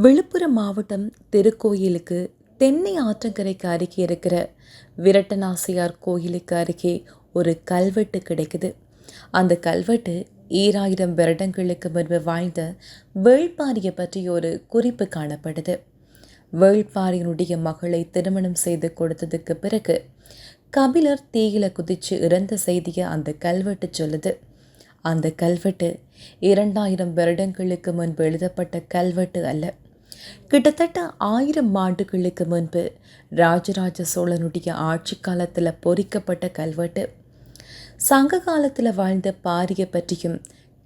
விழுப்புரம் மாவட்டம் திருக்கோயிலுக்கு தென்னை ஆற்றங்கரைக்கு அருகே இருக்கிற விரட்டநாசியார் கோயிலுக்கு அருகே ஒரு கல்வெட்டு கிடைக்குது. அந்த கல்வெட்டு 2000 வருடங்களுக்கு முன்பு வாழ்ந்த வேள்பாரியை பற்றி ஒரு குறிப்பு காணப்படுது. வேள்பாரியினுடைய மகளை திருமணம் செய்து கொடுத்ததுக்கு பிறகு கபிலர் தீயில குதிச்சு இறந்த செய்தியை அந்த கல்வெட்டு சொல்லுது. அந்த கல்வெட்டு 2000 வருடங்களுக்கு முன்பு எழுதப்பட்ட கல்வெட்டு அல்ல. கிட்டத்தட்ட 1000 ஆண்டுகளுக்கு முன்பு ராஜராஜ சோழனுடைய ஆட்சி காலத்தில் பொறிக்கப்பட்ட கல்வெட்டு. சங்க காலத்தில் வாழ்ந்த பாரியை பற்றியும்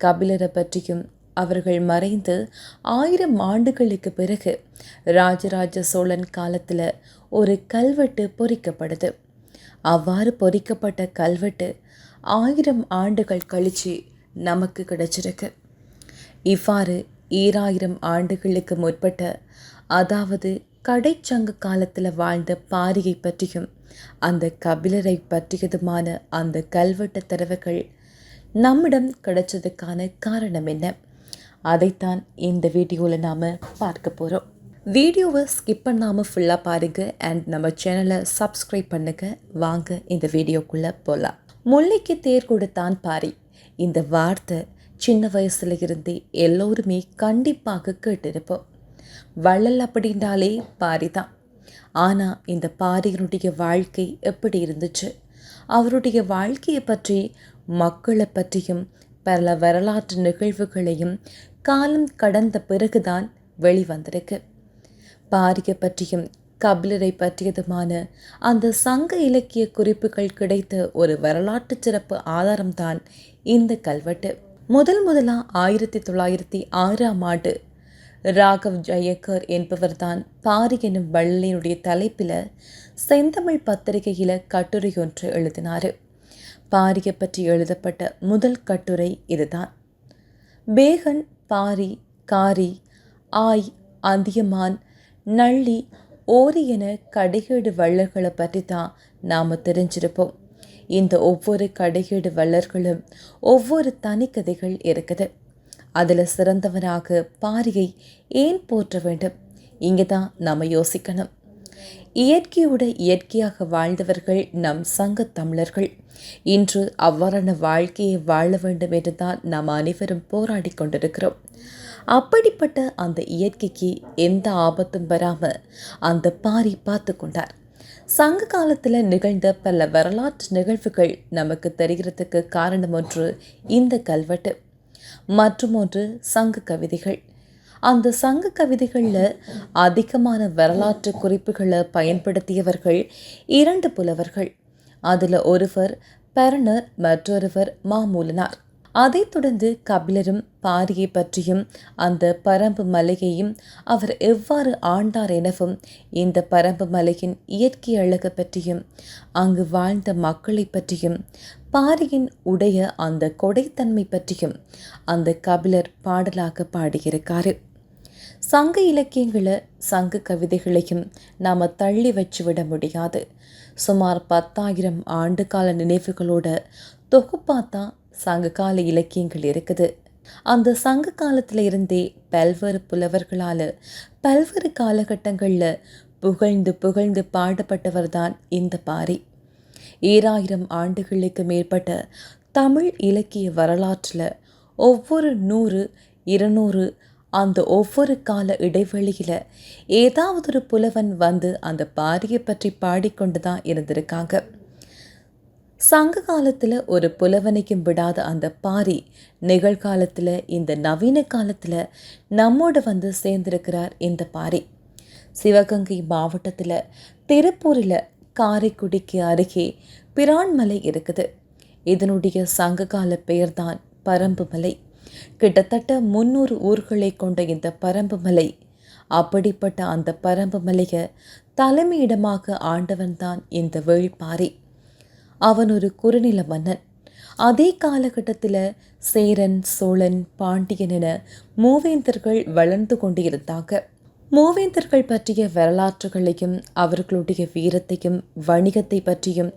கபிலரை பற்றியும் அவர்கள் மறைந்து 1000 ஆண்டுகளுக்கு பிறகு ராஜராஜ சோழன் காலத்தில் ஒரு கல்வெட்டு பொறிக்கப்படுது. அவ்வாறு பொறிக்கப்பட்ட கல்வெட்டு 1000 ஆண்டுகள் கழித்து நமக்கு கிடைச்சிருக்கு. இவ்வாறு 2000 ஆண்டுகளுக்கு முற்பட்ட, அதாவது கடைச்சங்க காலத்தில் வாழ்ந்த பாரியை பற்றியும் அந்த கபிலரை பற்றியதுமான அந்த கல்வெட்டு தரவுகள் நம்மிடம் கிடைச்சதுக்கான காரணம் என்ன, அதைத்தான் இந்த வீடியோவில் நாம் பார்க்க போகிறோம். வீடியோவை ஸ்கிப் பண்ணாமல் ஃபுல்லாக பாருங்கள் அண்ட் நம்ம சேனலை சப்ஸ்கிரைப் பண்ணுங்க. வாங்க இந்த வீடியோக்குள்ளே போகலாம். முல்லைக்கு தேர் கொடுத்தான் பாரி. இந்த வார்த்தை சின்ன வயசுல இருந்தே எல்லோருமே கண்டிப்பாக கேட்டிருப்போம். வள்ளல் அப்படின்றாலே பாரி தான். ஆனால் இந்த பாரியினுடைய வாழ்க்கை எப்படி இருந்துச்சு, அவருடைய வாழ்க்கையை பற்றி, மக்களை பற்றியும் பல வரலாற்று நிகழ்வுகளையும் காலம் கடந்த பிறகுதான் வெளிவந்திருக்கு. பாரியை பற்றியும் கபிலரை பற்றியதுமான அந்த சங்க இலக்கிய குறிப்புகள் கிடைத்த ஒரு வரலாற்று சிறப்பு ஆதாரம்தான் இந்த கல்வெட்டு. முதலா 1906ஆம் ஆண்டு ராகவ் ஜெயக்கர் என்பவர்தான் பாரி எனும் வள்ளலினுடைய தலைப்பில் செந்தமிழ் பத்திரிகையில் கட்டுரை ஒன்று எழுதினார். பாரியை பற்றி எழுதப்பட்ட முதல் கட்டுரை இதுதான். பேகன், பாரி, காரி, ஆய், அதியமான், நள்ளி, ஓரி என கடைகேடு வள்ளல்களை பற்றி தான் நாம் தெரிஞ்சிருப்போம். இந்த ஒவ்வொரு கடைகேடு வள்ளல்களும் ஒவ்வொரு தனிக்கதைகள் இருக்குது. அதில் சிறந்தவனாக பாரியை ஏன் போற்ற வேண்டும், இங்கே தான் நாம் யோசிக்கணும். இயற்கையோட இயற்கையாக வாழ்ந்தவர்கள் நம் சங்க தமிழர்கள். இன்று அவ்வாறான வாழ்க்கையை வாழ வேண்டும் என்று தான் நாம் அனைவரும் போராடி கொண்டிருக்கிறோம். அப்படிப்பட்ட அந்த இயற்கைக்கு எந்த ஆபத்தும் வராமல் அந்த பாரி பார்த்து கொண்டார். சங்க காலத்தில் நிகழ்ந்த பல வரலாற்று நிகழ்வுகள் நமக்கு தெரிகிறதுக்கு காரணம் ஒன்று இந்த கல்வெட்டு, மற்றும் ஒன்று சங்க கவிதைகள். அந்த சங்க கவிதைகளில் அதிகமான வரலாற்று குறிப்புகளை பயன்படுத்தியவர்கள் 2 புலவர்கள். அதில் ஒருவர் பெரணர், மற்றொருவர் மாமூலனார். அதைத் தொடர்ந்து கபிலரும் பாரியை பற்றியும் அந்த பரம்பு மலையையும் அவர் எவ்வாறு ஆண்டார் எனவும், இந்த பரம்பு மலையின் இயற்கை அழகு பற்றியும், அங்கு வாழ்ந்த மக்களை பற்றியும், பாரியின் உடைய அந்த கொடைத்தன்மை பற்றியும் அந்த கபிலர் பாடலாக பாடியிருக்காரு. சங்க இலக்கியங்களை, சங்க கவிதைகளையும் நாம் தள்ளி வச்சு விட முடியாது. சுமார் 10,000 ஆண்டு கால நினைவுகளோட தொகுப்பாத்தான் சங்க கால இலக்கியங்கள் இருக்குது. அந்த சங்க காலத்தில் இருந்தே பல்வேறு புலவர்களால் பல்வேறு காலகட்டங்களில் புகழ்ந்து புகழ்ந்து பாடப்பட்டவர் தான் இந்த பாரி. 2000 ஆண்டுகளுக்கு மேற்பட்ட தமிழ் இலக்கிய வரலாற்றில் ஒவ்வொரு 100, 200 அந்த ஒவ்வொரு கால இடைவெளியில் ஏதாவது ஒரு புலவன் வந்து அந்த பாரியை பற்றி பாடிக்கொண்டு தான் இருந்திருக்காங்க. சங்க காலத்தில் ஒரு புலவனைக்கும் விடாத அந்த பாரி நிகழ்காலத்தில், இந்த நவீன காலத்தில் நம்மோடு வந்து சேர்ந்திருக்கிறார். இந்த பாரி சிவகங்கை மாவட்டத்தில் திருப்பூரில் காரைக்குடிக்கு அருகே பிரான்மலை இருக்குது. இதனுடைய சங்ககால பெயர்தான் பரம்பு மலை. கிட்டத்தட்ட 300 ஊர்களை கொண்ட இந்த பரம்பு மலை, அப்படிப்பட்ட அந்த பரம்பு மலையை தலைமையிடமாக ஆண்டவன் தான் இந்த வேள்பாரி. அவன் ஒரு குறுநில மன்னன். அதே காலகட்டத்தில் சேரன், சோழன், பாண்டியன் என மூவேந்தர்கள் வளர்ந்து கொண்டு இருந்தாங்க. மூவேந்தர்கள் பற்றிய வரலாற்றுகளையும் அவர்களுடைய வீரத்தையும் வணிகத்தை பற்றியும்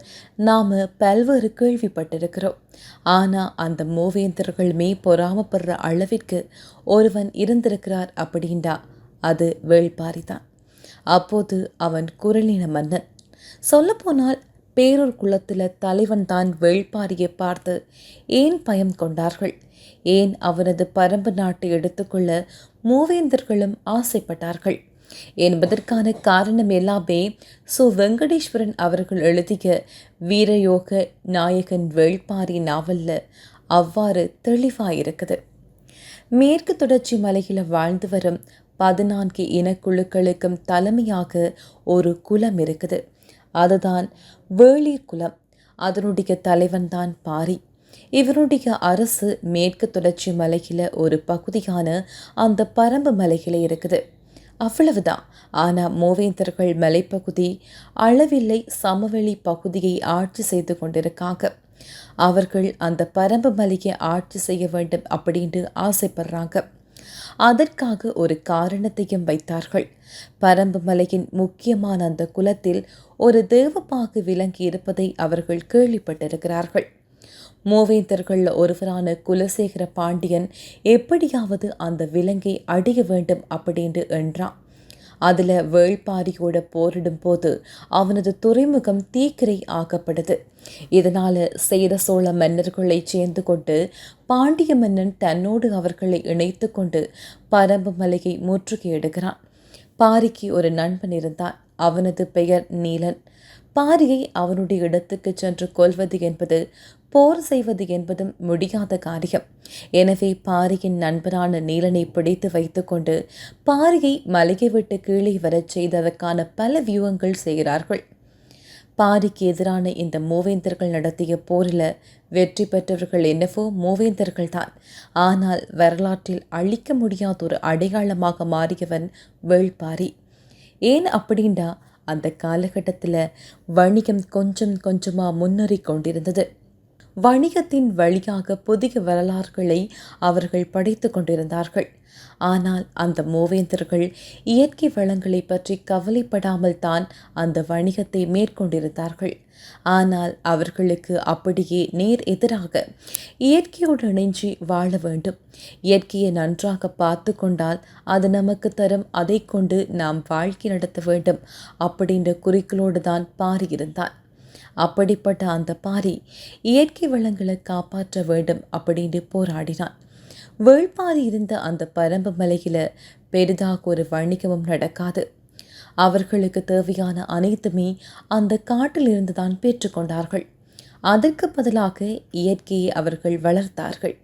நாம் பல்வேறு கேள்விப்பட்டிருக்கிறோம். ஆனால் அந்த மூவேந்தர்களுமே பொறாமப்படுற அளவிற்கு ஒருவன் இருந்திருக்கிறார் அப்படின்னா அது வேள்பாரிதான். அப்போது அவன் குரலின மன்னன். சொல்லப்போனால் பேரூர் குலத்தில் தலைவன் தான் வேள்பாரியை பார்த்து ஏன் பயம் கொண்டார்கள், ஏன் அவனது பரம்பு நாட்டை எடுத்துக்கொள்ள மூவேந்தர்களும் ஆசைப்பட்டார்கள் என்பதற்கான காரணம் எல்லாமே வெங்கடேஸ்வரன் அவர்கள் எழுதிய வீரயோக நாயகன் வேள்பாரி நாவல்ல அவ்வாறு தெளிவாயிருக்குது. மேற்கு தொடர்ச்சி மலையில் வாழ்ந்து வரும் 14 இனக்குழுக்களுக்கும் தலைமையாக ஒரு குலம் இருக்குது. அதுதான் வேளிர் குலம். அதனுடைய தலைவன் தான் பாரி. இவருடைய அரசு மேற்கு தொடர்ச்சி மலையில ஒரு பகுதியான அந்த பரம்பு மலையில இருக்குது. அவ்வளவுதான். ஆனால் மூவேந்தர்கள் மலைப்பகுதி அளவில்லை சமவெளி பகுதியை ஆட்சி செய்து கொண்டிருக்காங்க. அவர்கள் அந்த பரம்பு மலையை ஆட்சி செய்ய வேண்டும் அப்படின்ட்டு ஆசைப்படுறாங்க. அதற்காக ஒரு காரணத்தையும் வைத்தார்கள். பரம்பு மலையின் முக்கியமான அந்த குலத்தில் ஒரு தேவப்பாகு விலங்கி இருப்பதை அவர்கள் கேள்விப்பட்டிருக்கிறார்கள். மூவேந்தர்கள் ஒருவரான குலசேகர பாண்டியன் எப்படியாவது அந்த விலங்கை அடைய வேண்டும் அப்படின்னு என்றான். அதில் வேள்பாரியோட போரிடும் போது அவனது துறைமுகம் தீக்கிரை ஆக்கப்படுது. இதனால் சேர சோழ மன்னர்களை சேர்ந்து கொண்டு பாண்டிய மன்னன் தன்னோடு அவர்களை இணைத்து கொண்டு பரம்பு மலையை முற்றுகையிடுகிறான். பாரிக்கு ஒரு நண்பன் இருந்தான். அவனது பெயர் நீலன். பாரியை அவனுடைய இடத்துக்கு சென்று கொல்வது என்பது போர் செய்வது என்பதும் முடியாத காரியம். எனவே பாரியின் நண்பரான நீலனை பிடித்து வைத்துக்கொண்டு பாரியை மலையை விட்டு கீழே வரச் செய்ததற்கான பல வியூகங்கள் செய்கிறார்கள். பாரிக்கு எதிரான இந்த மூவேந்தர்கள் நடத்திய போரில் வெற்றி பெற்றவர்கள் என்னவோ மூவேந்தர்கள் தான். ஆனால் வரலாற்றில் அழிக்க முடியாத ஒரு அடையாளமாக மாறியவன் வேள்பாரி. ஏன் அப்படின்னா அந்த காலகட்டத்தில் வணிகம் கொஞ்சம் கொஞ்சமாக முன்னேறி கொண்டிருந்தது. வணிகத்தின் வழியாக புதிய வரலாறுகளை அவர்கள் படைத்து கொண்டிருந்தார்கள். ஆனால் அந்த மூவேந்தர்கள் இயற்கை வளங்களை பற்றி கவலைப்படாமல் தான் அந்த வணிகத்தை மேற்கொண்டிருந்தார்கள். ஆனால் அவர்களுக்கு அப்படியே நேர் எதிராக இயற்கையோடு இணைஞ்சி வாழ வேண்டும், இயற்கையை நன்றாக பார்த்து கொண்டால் அது நமக்கு தரும், அதை கொண்டு நாம் வாழ்க்கை நடத்த வேண்டும் அப்படின்ற குறிக்கோளோடு தான் பாரி இருந்தான். அப்படிப்பட்ட அந்த பாரி இயற்கை வளங்களை காப்பாற்ற வேண்டும் அப்படின்னு போராடினான். வேள்பாரி இருந்த அந்த பரம்பு மலையில் பெரிதாக ஒரு வணிகமும் நடக்காது. அவர்களுக்கு தேவையான அனைத்துமே அந்த காட்டில் இருந்து தான் பெற்றுக்கொண்டார்கள். அதற்கு பதிலாக இயற்கையை அவர்கள் வளர்த்தார்கள்.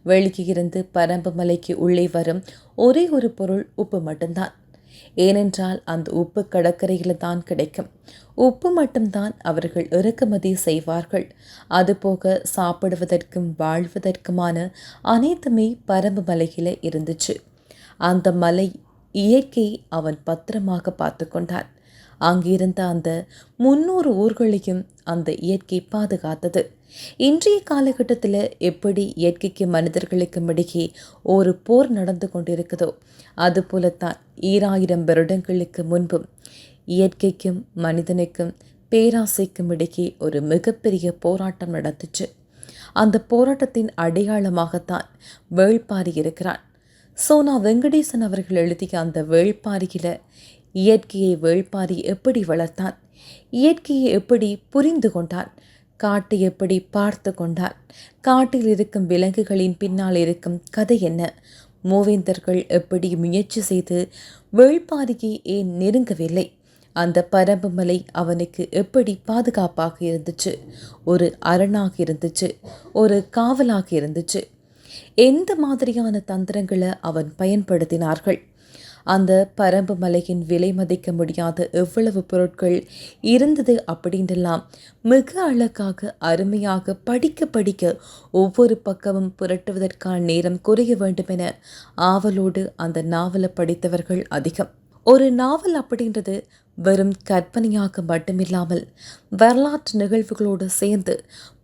வெளியே இருந்து பரம்பு மலைக்கு உள்ளே வரும் ஒரே ஒரு பொருள் உப்பு மட்டும்தான். ஏனென்றால் அந்த உப்பு கடற்கரையில் தான் கிடைக்கும். உப்பு மட்டும்தான் அவர்கள் இறக்குமதி செய்வார்கள். அதுபோக சாப்பிடுவதற்கும் வாழ்வதற்குமான அனைத்துமே பரம்பு மலையில் இருந்துச்சு. அந்த மலை இயற்கை அவன் பத்திரமாக பார்த்து கொண்டான். அங்கிருந்த அந்த 300 ஊர்களையும் அந்த இயற்கை பாதுகாத்தது. இன்றைய காலகட்டத்தில் எப்படி இயற்கைக்கு மனிதர்களுக்கும் இடையே ஒரு போர் நடந்து கொண்டிருக்குதோ அதுபோலத்தான் 2000 வருடங்களுக்கு முன்பும் இயற்கைக்கும் மனிதனுக்கும் பேராசைக்கும் இடையே ஒரு மிகப்பெரிய போராட்டம் நடந்துச்சு. அந்த போராட்டத்தின் அடையாளமாகத்தான் வேள்பாரி இருக்கிறான். சோனா வெங்கடேசன் அவர்கள் எழுதிய அந்த வேள்பாரியில் இயற்கையை வேள்பாரி எப்படி வளர்த்தான், இயற்கையை எப்படி புரிந்து கொண்டான், காட்டை எப்படி பார்த்து கொண்டான், காட்டில் இருக்கும் விலங்குகளின் பின்னால் இருக்கும் கதை என்ன, மூவேந்தர்கள் எப்படி முயற்சி செய்து வேள்பாரியை ஏன் நெருங்கவில்லை, அந்த பரம்பு மலை அவனுக்கு எப்படி பாதுகாப்பாக இருந்துச்சு, ஒரு அரணாக இருந்துச்சு, ஒரு காவலாக இருந்துச்சு, எந்த மாதிரியான தந்திரங்களை அவன் பயன்படுத்தினார்கள், அந்த பரம்பு மலையின் விலை மதிக்க முடியாத எவ்வளவு பொருட்கள் இருந்தது அப்படின்றெல்லாம் மிக அழகாக அருமையாக படிக்க படிக்க ஒவ்வொரு பக்கமும் புரட்டுவதற்கான நேரம் குறைய வேண்டும் என ஆவலோடு அந்த நாவலை படித்தவர்கள் அதிகம். ஒரு நாவல் அப்படின்றது வெறும் கற்பனையாக மட்டுமில்லாமல் வரலாற்று நிகழ்வுகளோடு சேர்ந்து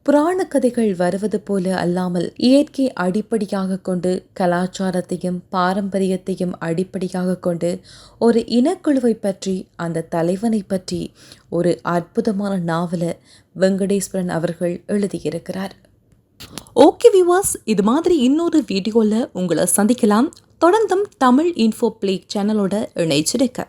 புராண கதைகள் வருவது போல அல்லாமல் இயற்கை அடிப்படையாக கொண்டு கலாச்சாரத்தையும் பாரம்பரியத்தையும் அடிப்படையாக கொண்டு ஒரு இனக்குழுவை பற்றி அந்த தலைவனை பற்றி ஒரு அற்புதமான நாவலை வெங்கடேஸ்வரன் அவர்கள் எழுதியிருக்கிறார். ஓகே வியூவர்ஸ், இது மாதிரி இன்னொரு வீடியோவில் உங்களை சந்திக்கலாம். தொடர்ந்தும் தமிழ் இன்ஃபோ பிளே சேனலோட இணைச்சிருக்க.